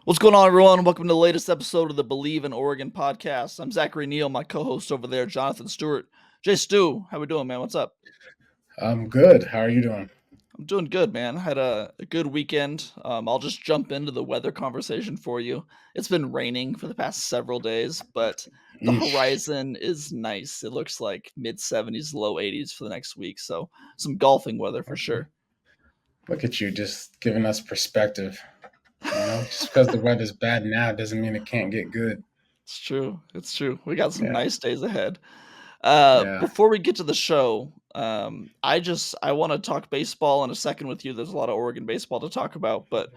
What's going on, everyone? Welcome to the latest episode of the Believe in Oregon podcast. I'm Zachary, Neel, my co-host over there, Jonathan Stewart. Jay Stu, how we doing, man? What's up? I'm good. How are you doing? I'm doing good, man. Had a good weekend. I'll just jump into the weather conversation for you. It's been raining for the past several days, but the Eesh. horizon is nice. It looks like mid 70s, low 80s for the next week. So some golfing weather for sure. Look at you just giving us perspective. Just because the weather's bad now doesn't mean it can't get good. It's true. It's true. We got some Yeah. nice days ahead. Yeah. Before we get to the show, I want to talk baseball in a second with you. There's a lot of Oregon baseball to talk about, but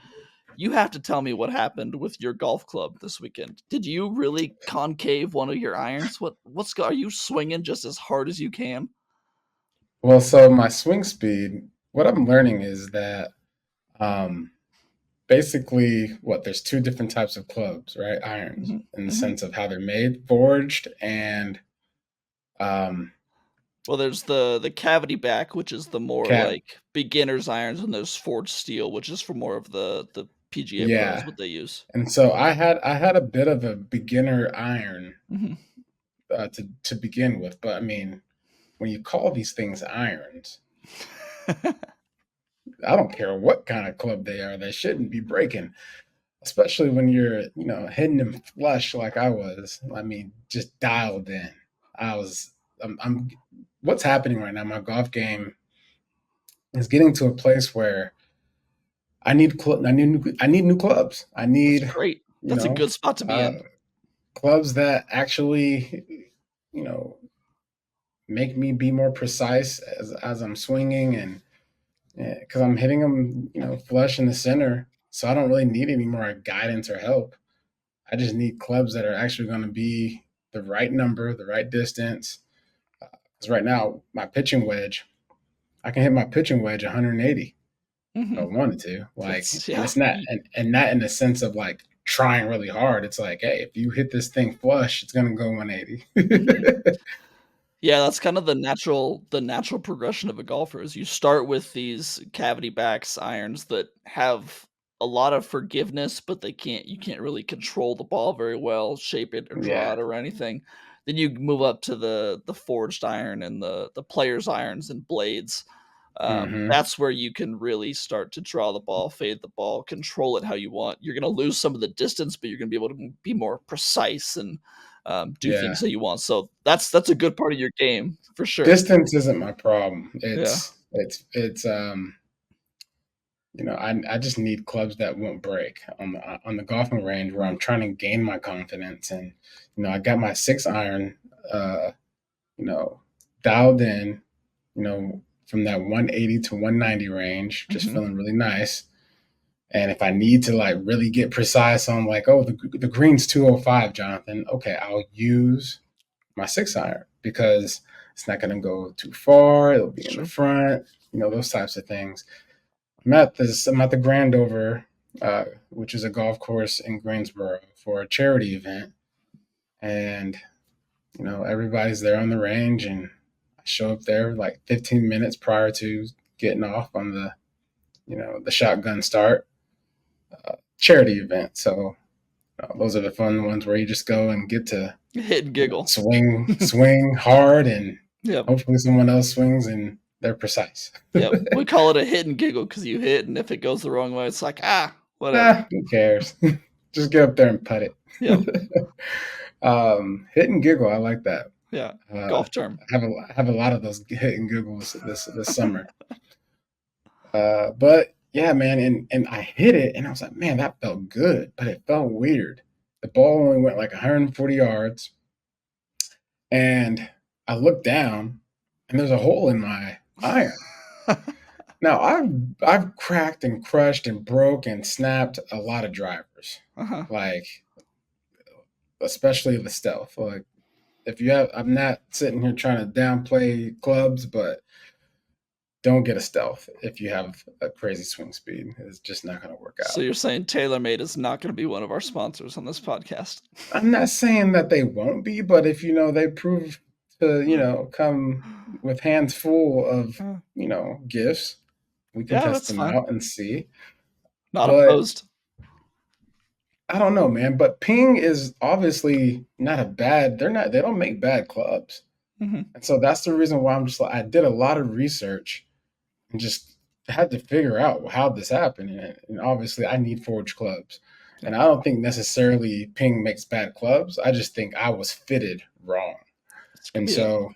you have to tell me what happened with your golf club this weekend. Did you really concave one of your irons? Are you swinging just as hard as you can? Well, so my swing speed, what I'm learning is that um, basically, there's two different types of clubs, right? Irons, hmm in the hmm sense of how they're made, forged, and um, Well, there's the cavity back, which is the more cat. like beginner's irons, and there's forged steel, which is for more of the PGA pros Yeah. what they use. And so I had a bit of a beginner iron hmm to begin with, but I mean, when you call these things irons, I don't care what kind of club they are, they shouldn't be breaking, especially when you're, hitting them flush like I was. I mean, just dialed in. I was, I'm what's happening right now, my golf game is getting to a place where I need new clubs. I That's need, great. you That's a know, good spot to be uh, in. clubs that actually, you know, make me be more precise as I'm swinging and because I'm hitting them, flush in the center. So I don't really need any more guidance or help. I just need clubs that are actually going to be the right number, the right distance. Because right now, my pitching wedge, I can hit my pitching wedge 180 if I Mhm. wanted to. Like, It's and yeah. it's not, Y and not in the sense of like trying really hard. It's like, hey, if you hit this thing flush, it's going to go 180. Mhm. Yeah, that's kind of the natural progression of a golfer is you start with these cavity backs irons that have a lot of forgiveness, but you can't really control the ball very well, shape it or draw Yeah. it or anything. Then you move up to the forged iron and the player's irons and blades. Hmm. That's where you can really start to draw the ball, fade the ball, control it how you want. You're gonna lose some of the distance, but you're gonna be able to be more precise and do things Yeah. that you want. So that's a good part of your game for sure. Distance isn't my problem. Yeah. I just need clubs that won't break on the golfing range where I'm trying to gain my confidence. And I got my 6 iron, uh, you know, dialed in, from that 180 to 190 range, just hmm feeling really nice. And if I need to like really get precise on like, oh, the green's 205, Jonathan. Okay, I'll use my 6 iron because it's not going to go too far. It'll be It's in the true. front. Those types of things. I'm at the Grandover, which is a golf course in Greensboro for a charity event, and everybody's there on the range, and I show up there like 15 minutes prior to getting off on the shotgun start charity event. So those are the fun ones where you just go and get to Hit and giggle. swing hard, and Yep. hopefully someone else swings and they're precise. Yep. We call it a hit and giggle because you hit, and if it goes the wrong way, it's like, whatever. Who cares? Just get up there and putt Yep. it. Hit and giggle. I like that. Yeah. Uh, Golf term. I have a lot of those hit and giggles this summer. But yeah, man, and I hit it, and I was like, man, that felt good, but it felt weird. The ball only went like 140 yards, and I looked down, and there's a hole in my iron. Now I've cracked and crushed and broke and snapped a lot of drivers, Uh-huh. like especially the stealth. Like if you have, I'm not sitting here trying to downplay clubs, but don't get a stealth if you have a crazy swing speed. It's just not going to work So out. you're saying TaylorMade is not gonna be one of our sponsors on this podcast? I'm not saying that they won't be, but if they prove to come with hands full of Uh, gifts, we can yeah, test that's them fine. out and see. Not But opposed. I don't know, man. But Ping is obviously not a bad. They're not. They don't make bad clubs, Mhm. and so that's the reason why I'm just like I did a lot of research and just had to figure out how this happened. And obviously, I need Forge clubs, Yeah, and I don't think necessarily Ping makes bad clubs. I just think I was fitted wrong, this could and be a so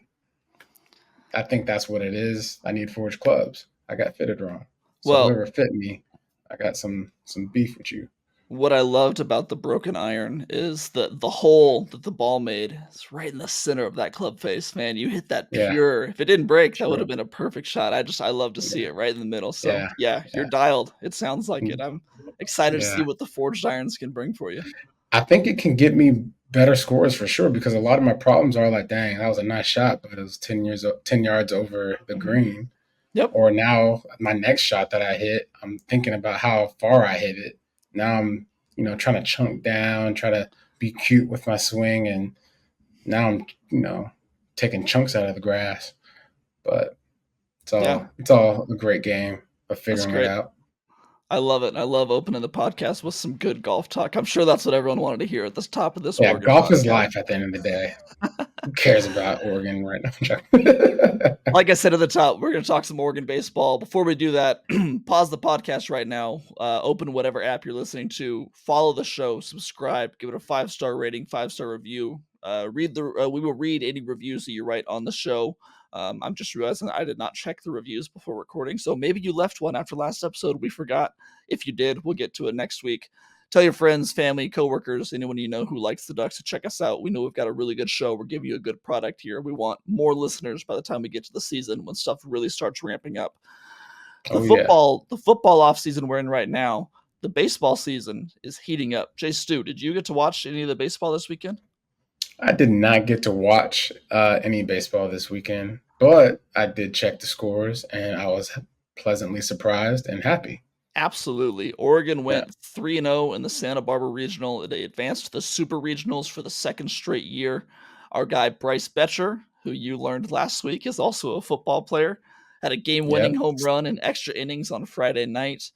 I think that's what it is. I need Forge clubs. I got fitted wrong. So well. whoever fit me, I got some beef with you. What I loved about the broken iron is the hole that the ball made is right in the center of that club face, man. You hit that Yeah, pure. If it didn't break, that would true. have been a perfect shot. I love to see Yeah, it right in the middle. So, yeah, yeah, you're yeah. dialed. It sounds like it. Mm, I'm excited to see yeah. what the forged irons can bring for you. I think it can get me better scores for sure because a lot of my problems are like, dang, that was a nice shot, but it was 10 yards over the Mhm. green. Yep. Or now my next shot that I hit, I'm thinking about how far I hit it. Now I'm, trying to chunk down, try to be cute with my swing, and now I'm, taking chunks out of the grass. But it's Yeah, all it's all a great game of that's figuring it great. out. I love it. I love opening the podcast with some good golf talk. I'm sure that's what everyone wanted to hear at the top of this Yeah, Oregon golf is podcast. life at the end of the day. Who cares about Oregon right now? Like I said at the top, we're going to talk some Oregon baseball. Before we do that, pause the podcast right now. Open whatever app you're listening to. Follow the show. Subscribe. Give it a 5-star rating, 5-star review. We will read any reviews that you write on the show. I'm just realizing I did not check the reviews before recording, so maybe you left one after last episode. We forgot. If you did, we'll get to it next week. Tell your friends, family, coworkers, anyone you know who likes the Ducks to check us out. We know we've got a really good show. We're giving you a good product here. We want more listeners by the time we get to the season when stuff really starts ramping up. The Oh yeah. football, the football off season we're in right now, the baseball season is heating up. Jay Stu, did you get to watch any of the baseball this weekend? I did not get to watch any baseball this weekend, but I did check the scores and I was pleasantly surprised and happy. Absolutely. Oregon Yeah. went 3-0 in the Santa Barbara Regional. They advanced to the Super Regionals for the second straight year. Our guy Bryce Betcher, who you learned last week is also a football player, had a game-winning Yep. home run in extra innings on Friday night.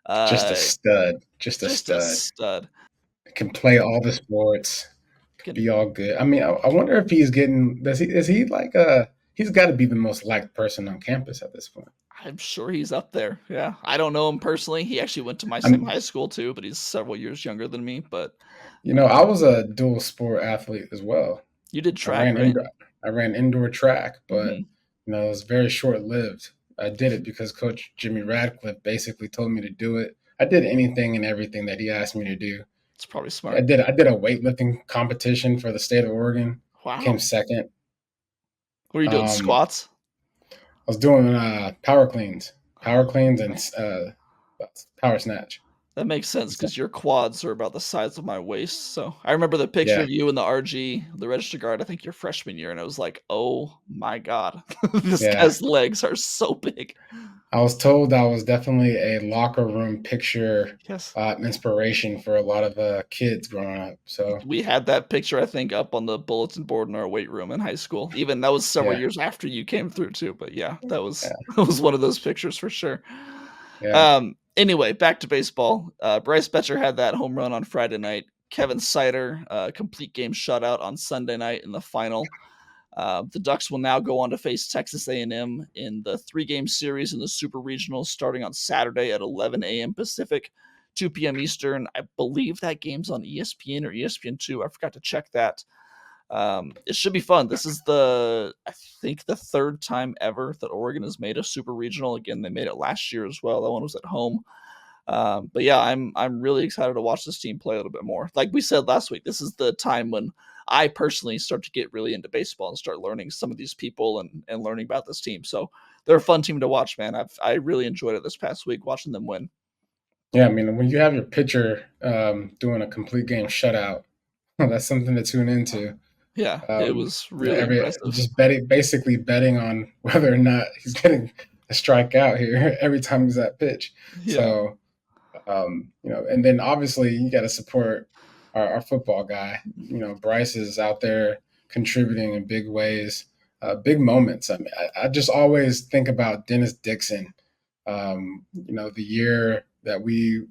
Just a Uh, stud. Just a just a stud. stud. Can play all the sports. Could Can, be all good. I mean, I wonder if he's getting. Does he? Is he like a? He's got to be the most liked person on campus at this point. I'm sure he's up there. Yeah, I don't know him personally. He actually went to my same I'm. high school too, but he's several years younger than me. But I um, was a dual sport athlete as well. you did I track, ran right? indoor. I ran indoor track, but Hmm. it was very short lived. I did it because Coach Jimmy Radcliffe basically told me to do it. I did anything and everything that he asked me to do. It's probably I smart. did. I did a weightlifting competition for the state of Oregon. Came Wow. second. What are you doing? Um, Squats? I was doing power cleans, and Okay. power snatch. That makes sense So, because your quads are about the size of my waist. So I remember the picture yeah, of you in the RG, the register guard, I think your freshman year, and I was like, oh my God, this yeah. guy's legs are so big. I was told I was definitely a locker room picture Yes. inspiration for a lot of kids growing up. So We had that picture, I think, up on the bulletin board in our weight room in high school. Even that was several yeah, years after you came through too. But yeah, that was yeah, that was one of those pictures for sure. yeah. Anyway, back to baseball. Bryce Betcher had that home run on Friday night. Kevin Sider, complete game shutout on Sunday night in the final. The Ducks will now go on to face Texas A&M in the three-game series in the Super Regionals starting on Saturday at 11 a.m. Pacific, 2 p.m. Eastern. I believe that game's on ESPN or ESPN2. I forgot to check that. It should be fun. This is I think, the third time ever that Oregon has made a Super Regional. Again, they made it last year as well. That one was at home. But yeah, I'm really excited to watch this team play a little bit more. Like we said last week, this is the time when I personally start to get really into baseball and start learning some of these people and learning about this team. So they're a fun team to watch, man. I really enjoyed it this past week watching them win. Yeah, I mean, when you have your pitcher doing a complete game shutout, that's something to tune into. Yeah, it was really Every impressive. just basically betting on whether or not he's getting a strikeout here every time he's at pitch. Yeah, So and then obviously you got to support our football guy. Bryce is out there contributing in big ways, big moments. I mean, I just always think about Dennis Dixon. The year that we,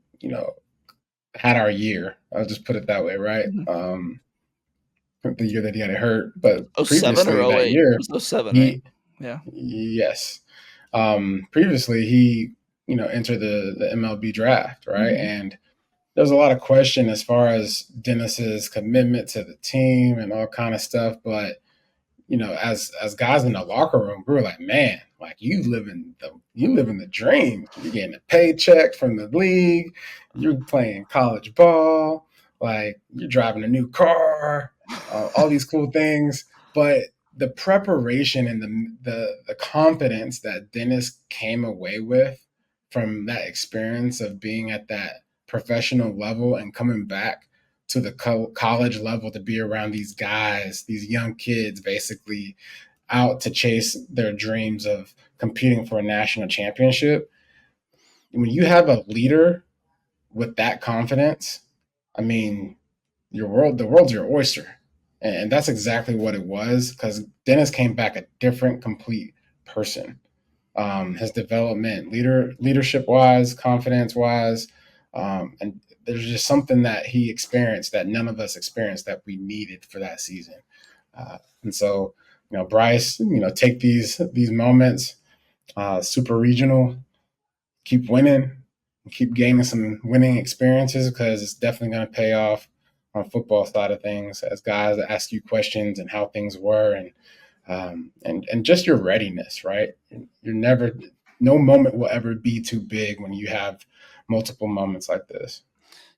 had our year. I'll just put it that way, right? Mhm. The year that he got hurt, but Oh 07 or previously oh that 08? It year, was oh 07, right? he Yeah. yes, previously he entered the MLB draft, right? Mhm. And there's a lot of question as far as Dennis's commitment to the team and all kind of stuff, but as guys in the locker room, we were like, man, like you living the dream. You're getting a paycheck from the league. You're playing college ball. Like you're driving a new car. All these cool things. But the preparation and the confidence that Dennis came away with from that experience of being at that professional level and coming back to the college level to be around these guys, these young kids, basically out to chase their dreams of competing for a national championship. When you have a leader with that confidence, I mean, the world's your oyster, and that's exactly what it was. Because Dennis came back a different, complete person. His development, leadership wise, confidence wise, and there's just something that he experienced that none of us experienced that we needed for that season. And so, Bryce, take these moments, super regional, keep winning, keep gaining some winning experiences because it's definitely going to pay off on football side of things as guys ask you questions and how things were and just your readiness, right? You're never, no moment will ever be too big when you have multiple moments like this.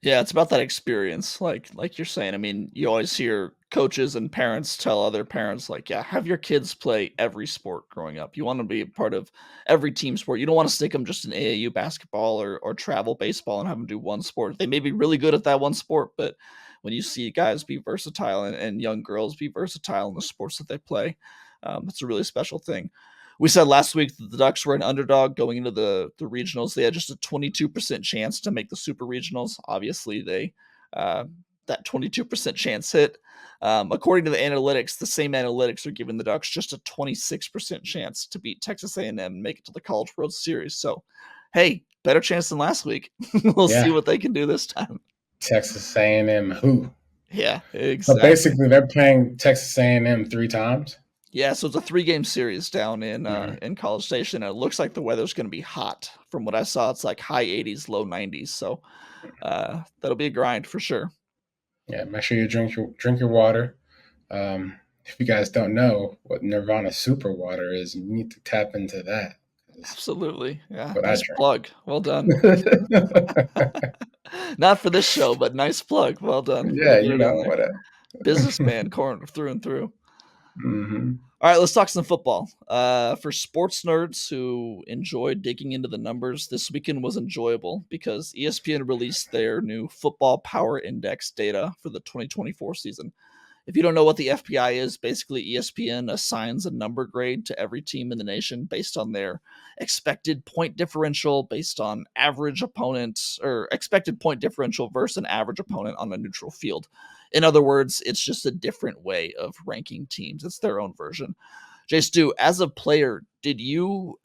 Yeah, it's about that experience, like you're saying. I mean, you always hear coaches and parents tell other parents, like, "Yeah, have your kids play every sport growing up. You wanna be a part of every team sport. You don't wanna stick them just in AAU basketball or travel baseball and have them do one sport. They may be really good at that one sport, but when you see guys be versatile and young girls be versatile in the sports that they play, it's a really special thing. We said last week that the Ducks were an underdog going into the regionals. They had just a 22% chance to make the super regionals. Obviously, they uh, that 22% chance hit. According to the analytics, the same analytics are giving the Ducks just a 26% chance to beat Texas A&M and make it to the College World Series. So, hey, better chance than last week. We'll see Yeah, what they can do this time. Texas A&M who? Yeah, So exactly. basically, they're playing Texas A&M three times. Yeah, so it's a 3-game series down Mm-hmm. in College Station, and it looks like the weather's gonna be hot. From what I saw, it's like high 80s, low 90s, so, that'll be a grind for sure. Yeah, make sure you drink your water. If you guys don't know what Nirvana Super Water is, you need to tap into that. That's Absolutely, yeah, what I nice drink. plug, well done. Not for this show, but nice plug, well done, way to Yeah, get it in there. what? Businessman corn through and through. Hmm. All right, let's talk some football. For sports nerds who enjoy digging into the numbers, this weekend was enjoyable because ESPN released their new Football Power Index data for the 2024 season. If you don't know what the FPI is, basically ESPN assigns a number grade to every team in the nation based on their expected point differential, based on average opponents, or expected point differential versus an average opponent on a neutral field. In other words, it's just a different way of ranking teams. It's their own version. Jay Stu, as a player, did you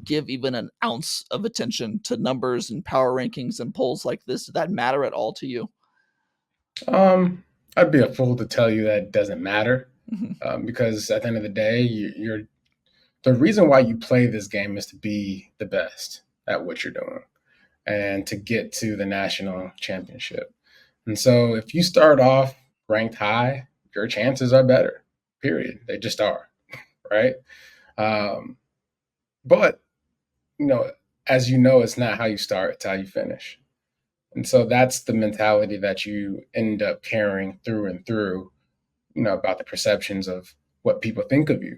give even an ounce of attention to numbers and power rankings and polls like this? Did that matter at all to you? Um, I'd be a fool to tell you that it doesn't matter, Mhm. because at the end of the day, you're the reason why you play this game is to be the best at what you're doing and to get to the national championship. And so, if you start off ranked high, your chances are better. Period. They just are, right? Um, but you know, as you know, it's not how you start; it's how you finish. And so that's the mentality that you end up carrying through and through, about the perceptions of what people think of you.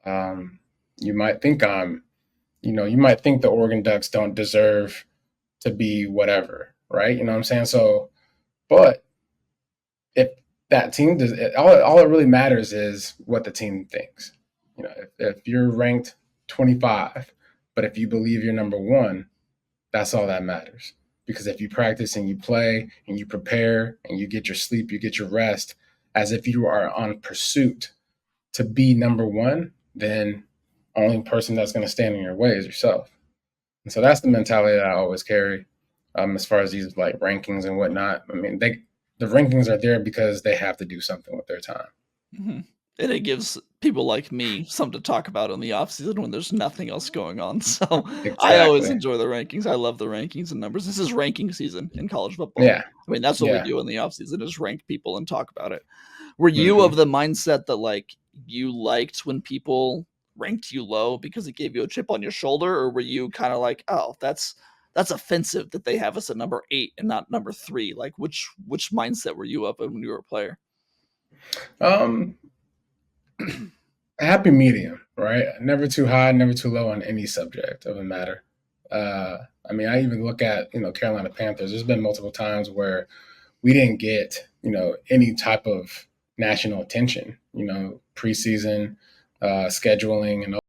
Um, you might think you might think the Oregon Ducks don't deserve to be whatever, right? You know what I'm saying? So, but if that team does, all it really matters is what the team thinks. If you're ranked 25, but if you believe you're number one, that's all that matters. Because if you practice and you play and you prepare and you get your sleep, you get your rest, as if you are on pursuit to be number one, then only person that's going to stand in your way is yourself. And so that's the mentality that I always carry. as far as these like rankings and whatnot. I mean, the rankings are there because they have to do something with their time. Mhm. And it gives people like me something to talk about in the off season when there's nothing else going on. So I always Exactly. enjoy the rankings. I love the rankings and numbers. This is ranking season in college football. Yeah. I mean, that's what we Yeah. do in the off season is rank people and talk about it. Were you Hmm. of the mindset that like you liked when people ranked you low because it gave you a chip on your shoulder, or were you kind of like, oh, that's offensive that they have us at number 8 and not number 3? Like which mindset were you up in when you were a player? Um, a happy medium, right? Never too high, never too low on any subject of a matter. Uh, I mean, I even look at Carolina Panthers. There's been multiple times where we didn't get any type of national attention. Preseason scheduling and